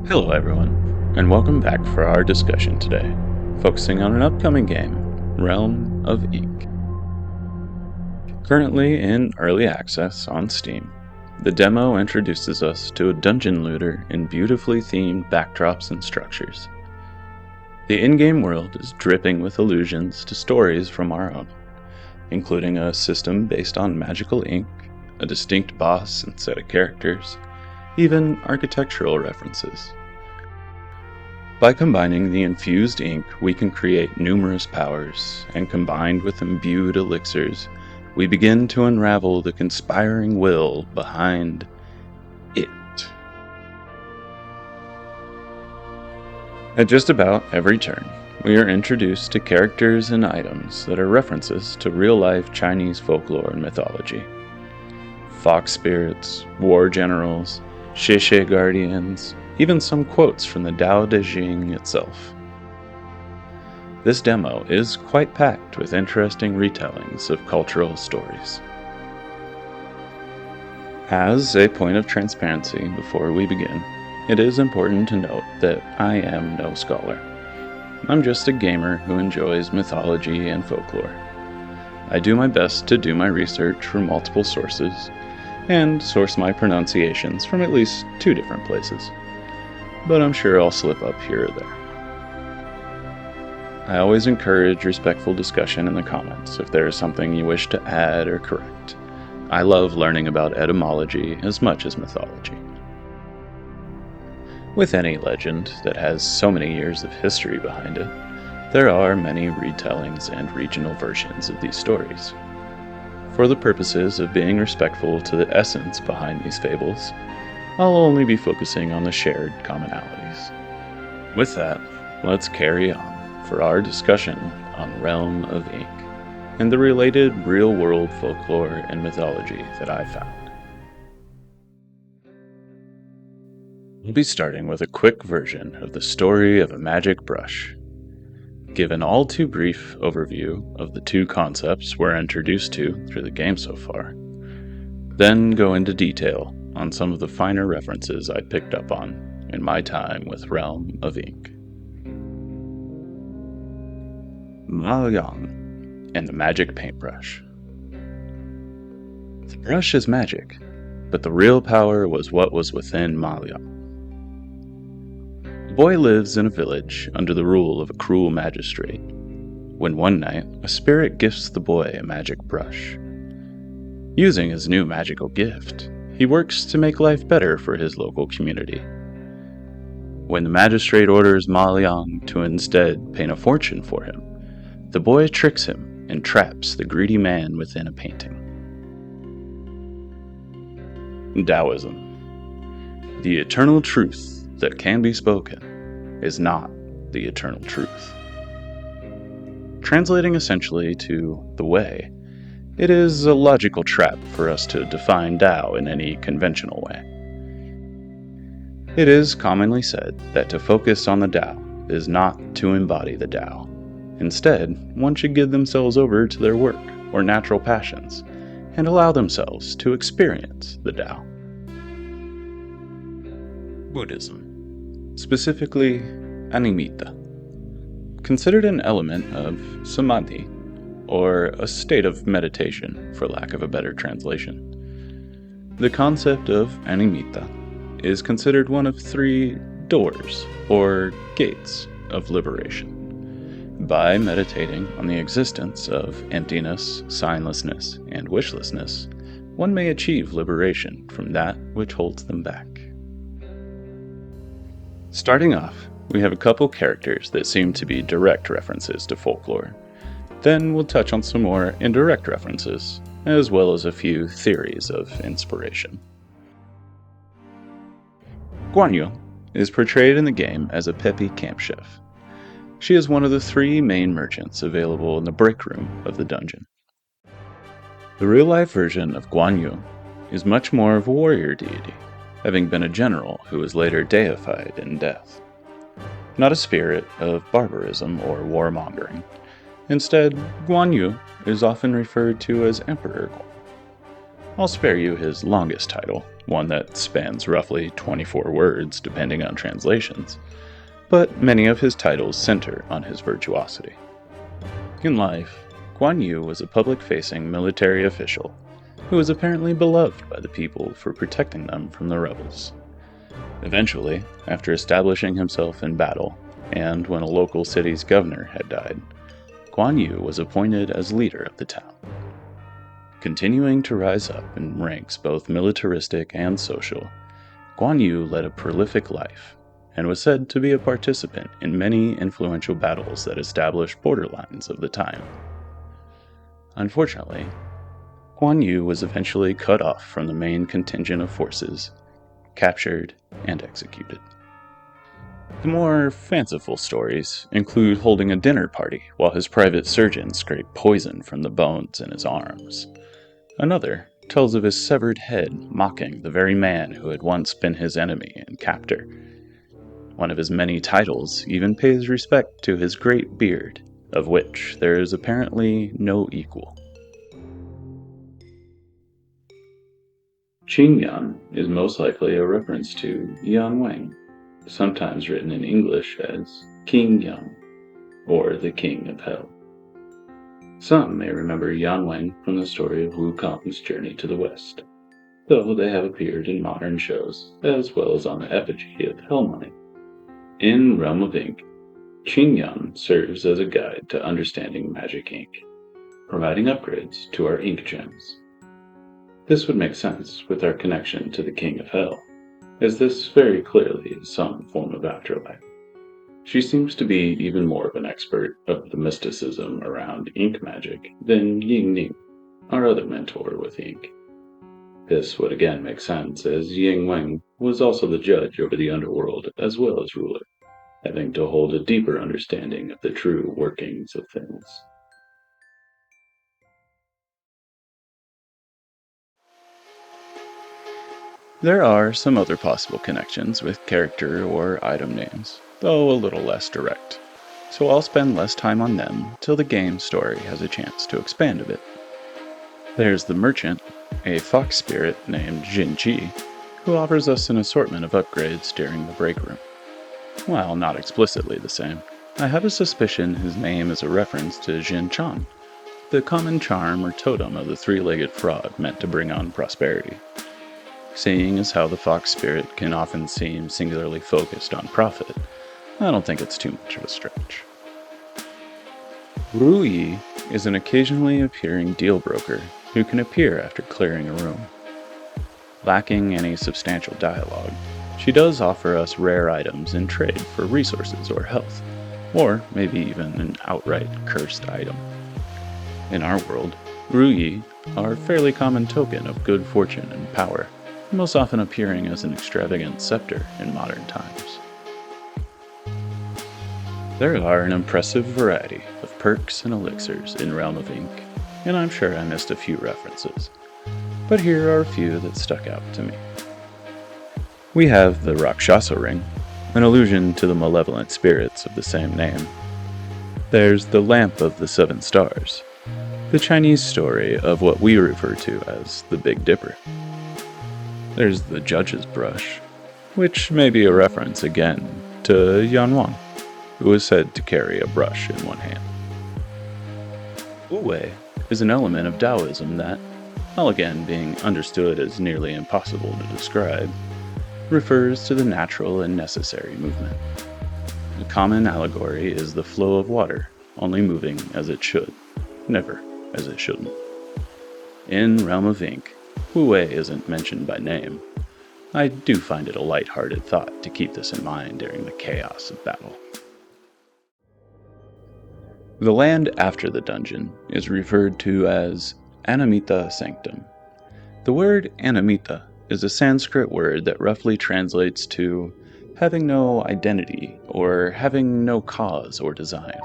Hello everyone, and welcome back for our discussion today, focusing on an upcoming game, Realm of Ink. Currently in early access on Steam, the demo introduces us to a dungeon looter in beautifully themed backdrops and structures. The in-game world is dripping with allusions to stories from our own, including a system based on magical ink, a distinct boss and set of characters, even architectural references. By combining the infused ink, we can create numerous powers, and combined with imbued elixirs, we begin to unravel the conspiring will behind it. At just about every turn, we are introduced to characters and items that are references to real-life Chinese folklore and mythology. Fox spirits, war generals, Xie guardians, even some quotes from the Tao Te Ching itself. This demo is quite packed with interesting retellings of cultural stories. As a point of transparency before we begin, it is important to note that I am no scholar. I'm just a gamer who enjoys mythology and folklore. I do my best to do my research from multiple sources, and source my pronunciations from at least 2 different places. But I'm sure I'll slip up here or there. I always encourage respectful discussion in the comments if there is something you wish to add or correct. I love learning about etymology as much as mythology. With any legend that has so many years of history behind it, there are many retellings and regional versions of these stories. For the purposes of being respectful to the essence behind these fables, I'll only be focusing on the shared commonalities. With that, let's carry on for our discussion on Realm of Ink and the related real-world folklore and mythology that I found. We'll be starting with a quick version of the story of a magic brush. Give an all too brief overview of the 2 concepts we're introduced to through the game so far, then go into detail on some of the finer references I picked up on in my time with Realm of Ink. Ma Liang and the Magic Paintbrush. The brush is magic, but the real power was what was within Ma Liang. The boy lives in a village under the rule of a cruel magistrate, when one night a spirit gifts the boy a magic brush. Using his new magical gift, he works to make life better for his local community. When the magistrate orders Ma Liang to instead paint a fortune for him, the boy tricks him and traps the greedy man within a painting. Taoism. The eternal truth that can be spoken is not the eternal truth. Translating essentially to the way, it is a logical trap for us to define Tao in any conventional way. It is commonly said that to focus on the Tao is not to embody the Tao. Instead, one should give themselves over to their work or natural passions and allow themselves to experience the Tao. Buddhism, specifically Animita, considered an element of samadhi, or a state of meditation, for lack of a better translation. The concept of animita is considered one of 3 doors, or gates, of liberation. By meditating on the existence of emptiness, signlessness, and wishlessness, one may achieve liberation from that which holds them back. Starting off, we have a couple characters that seem to be direct references to folklore. Then we'll touch on some more indirect references, as well as a few theories of inspiration. Guan Yu is portrayed in the game as a peppy camp chef. She is one of the 3 main merchants available in the break room of the dungeon. The real-life version of Guan Yu is much more of a warrior deity, having been a general who was later deified in death. Not a spirit of barbarism or warmongering. Instead, Guan Yu is often referred to as Emperor Guan. I'll spare you his longest title, one that spans roughly 24 words depending on translations, but many of his titles center on his virtuosity. In life, Guan Yu was a public-facing military official who was apparently beloved by the people for protecting them from the rebels. Eventually, after establishing himself in battle, and when a local city's governor had died, Guan Yu was appointed as leader of the town. Continuing to rise up in ranks both militaristic and social, Guan Yu led a prolific life and was said to be a participant in many influential battles that established borderlines of the time. Unfortunately, Guan Yu was eventually cut off from the main contingent of forces, captured, and executed. The more fanciful stories include holding a dinner party while his private surgeon scraped poison from the bones in his arms. Another tells of his severed head mocking the very man who had once been his enemy and captor. One of his many titles even pays respect to his great beard, of which there is apparently no equal. Qing Yan is most likely a reference to Yan Wang, sometimes written in English as King Yang, or the King of Hell. Some may remember Yan Wang from the story of Wu Kong's journey to the West, though they have appeared in modern shows, as well as on the effigy of Hell Money. In Realm of Ink, Qing Yan serves as a guide to understanding magic ink, providing upgrades to our ink gems. This would make sense with our connection to the King of Hell, as this very clearly is some form of afterlife. She seems to be even more of an expert of the mysticism around ink magic than Ying Ning, our other mentor with ink. This would again make sense, as Ying Wang was also the judge over the underworld as well as ruler, having to hold a deeper understanding of the true workings of things. There are some other possible connections with character or item names, though a little less direct, so I'll spend less time on them till the game story has a chance to expand a bit. There's the merchant, a fox spirit named Jin Qi, who offers us an assortment of upgrades during the break room. While not explicitly the same, I have a suspicion his name is a reference to Jin Chang, the common charm or totem of the three-legged frog meant to bring on prosperity. Seeing as how the fox spirit can often seem singularly focused on profit, I don't think it's too much of a stretch. Ru Yi is an occasionally appearing deal broker who can appear after clearing a room. Lacking any substantial dialogue, she does offer us rare items in trade for resources or health, or maybe even an outright cursed item. In our world, Ru Yi are a fairly common token of good fortune and power, most often appearing as an extravagant scepter in modern times. There are an impressive variety of perks and elixirs in Realm of Ink, and I'm sure I missed a few references, but here are a few that stuck out to me. We have the Rakshasa Ring, an allusion to the malevolent spirits of the same name. There's the Lamp of the Seven Stars, the Chinese story of what we refer to as the Big Dipper. There's the Judge's Brush, which may be a reference again to Yan Wang, who is said to carry a brush in one hand. Wu Wei is an element of Taoism that, while again being understood as nearly impossible to describe, refers to the natural and necessary movement. A common allegory is the flow of water, only moving as it should, never as it shouldn't. In Realm of Ink, Wu Wei isn't mentioned by name. I do find it a light-hearted thought to keep this in mind during the chaos of battle. The land after the dungeon is referred to as Anamita Sanctum. The word Anamita is a Sanskrit word that roughly translates to having no identity or having no cause or design.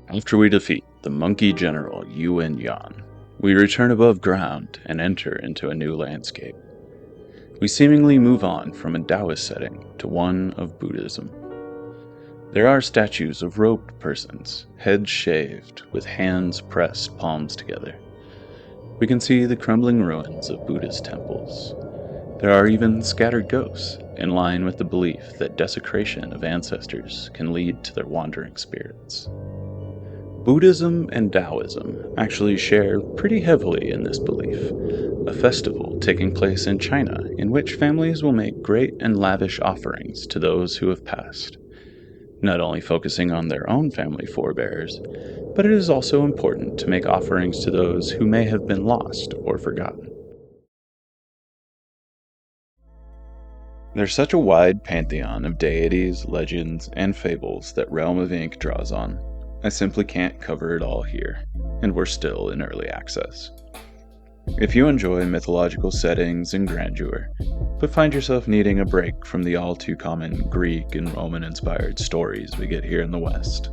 After we defeat the monkey general Yuan Yan, we return above ground and enter into a new landscape. We seemingly move on from a Taoist setting to one of Buddhism. There are statues of robed persons, heads shaved, with hands pressed palms together. We can see the crumbling ruins of Buddhist temples. There are even scattered ghosts, in line with the belief that desecration of ancestors can lead to their wandering spirits. Buddhism and Taoism actually share pretty heavily in this belief, a festival taking place in China in which families will make great and lavish offerings to those who have passed, not only focusing on their own family forebears, but it is also important to make offerings to those who may have been lost or forgotten. There's such a wide pantheon of deities, legends, and fables that Realm of Ink draws on. I simply can't cover it all here, and we're still in early access. If you enjoy mythological settings and grandeur, but find yourself needing a break from the all too common Greek and Roman inspired stories we get here in the West,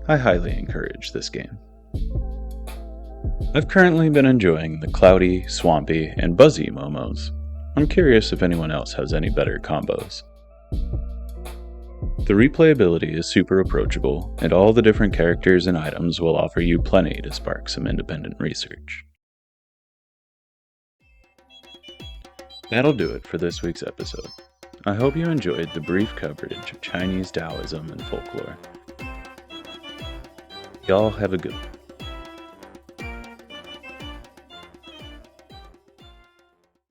I highly encourage this game. I've currently been enjoying the cloudy, swampy, and buzzy momos. I'm curious if anyone else has any better combos. The replayability is super approachable, and all the different characters and items will offer you plenty to spark some independent research. That'll do it for this week's episode. I hope you enjoyed the brief coverage of Chinese Taoism and folklore. Y'all have a good one.